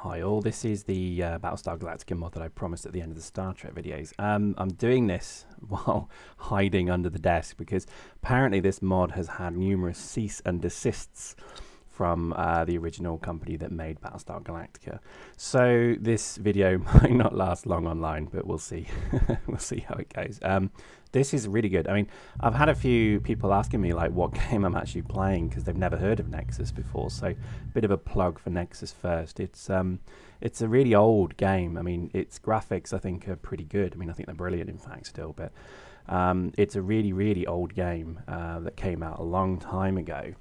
Hi all, this is the Battlestar Galactica mod that I promised at the end of the Star Trek videos. I'm doing this while hiding under the desk because apparently this mod has had numerous cease and desists from the original company that made Battlestar Galactica. So this video might not last long online, but we'll see. We'll see how it goes. This is really good. I mean, I've had a few people asking me like what game I'm actually playing because they've never heard of Nexus before. So a bit of a plug for Nexus first. It's a really old game. I mean, its graphics I think are pretty good. I mean, I think they're brilliant in fact still, but it's a really old game that came out a long time ago.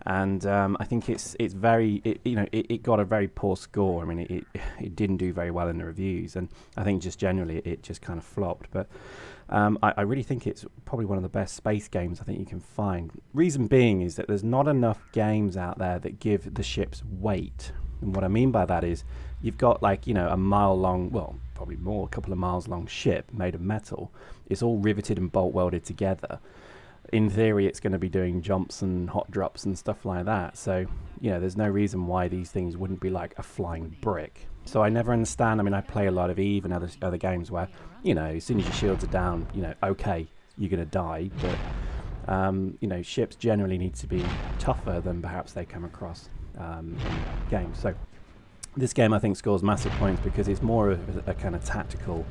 And I think it got a very poor score. I mean, it didn't do very well in the reviews, and I think just generally it just kind of flopped. But I really think it's probably one of the best space games I think you can find. Reason being is that there's not enough games out there that give the ships weight. And what I mean by that is you've got like, a mile long, well, probably more, a couple of miles long ship made of metal. It's all riveted and bolt welded together. In theory, it's going to be doing jumps and hot drops and stuff like that. So, there's no reason why these things wouldn't be like a flying brick. So I never understand. I mean, I play a lot of Eve and other games where, as soon as your shields are down, okay, you're going to die. But, ships generally need to be tougher than perhaps they come across in games. So this game, I think, scores massive points because it's more of a kind of tactical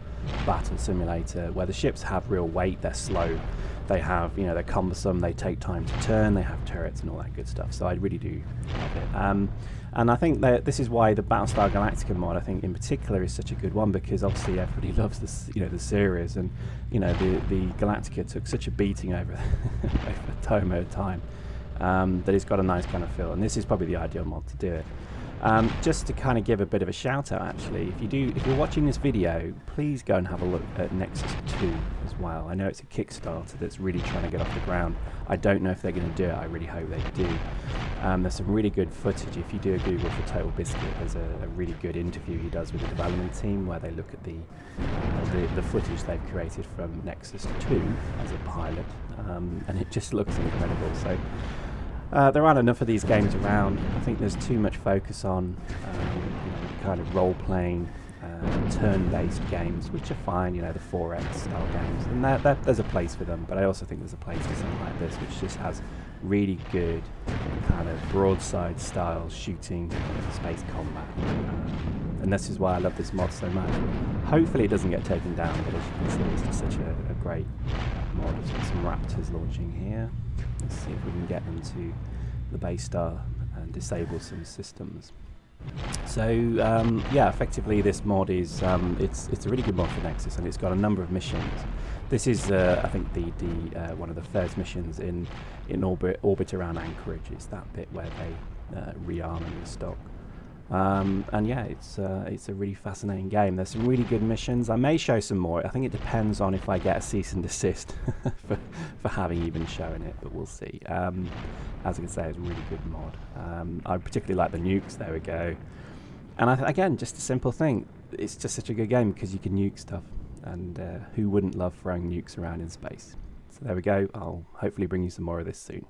battle simulator where the ships have real weight, they're slow, they have, they're cumbersome, they take time to turn, they have turrets and all that good stuff. So I really do love it. And I think that this is why the Battlestar Galactica mod, I think in particular, is such a good one because obviously everybody loves this, the series, and the Galactica took such a beating over time that it's got a nice kind of feel, and this is probably the ideal mod to do it. Just to kind of give a bit of a shout out actually, if you're watching this video, please go and have a look at Nexus 2 as well. I know it's a Kickstarter that's really trying to get off the ground. I don't know if they're going to do it, I really hope they do. There's some really good footage. If you do a Google for Total Biscuit, there's a really good interview he does with the development team where they look at the footage they've created from Nexus 2 as a pilot, and it just looks incredible. So there aren't enough of these games around. I think there's too much focus on kind of role-playing, turn-based games, which are fine, the 4X style games, and there's a place for them, but I also think there's a place for something like this, which just has really good kind of broadside style shooting, space combat. And this is why I love this mod so much. Hopefully it doesn't get taken down, but as you can see, it's just such a great mod. There's got some Raptors launching here. Let's see if we can get them to the base star and disable some systems. So yeah, effectively this mod is it's a really good mod for Nexus, and it's got a number of missions. This is I think the one of the first missions in orbit around Anchorage. It's that bit where they rearm and restock. And yeah, it's a really fascinating game. There's some really good missions. I may show some more. I think it depends on if I get a cease and desist for having even shown it, but we'll see. As I can say, it's a really good mod. I particularly like the nukes. There we go. And again, just a simple thing. It's just such a good game because you can nuke stuff, and who wouldn't love throwing nukes around in space? So there we go. I'll hopefully bring you some more of this soon.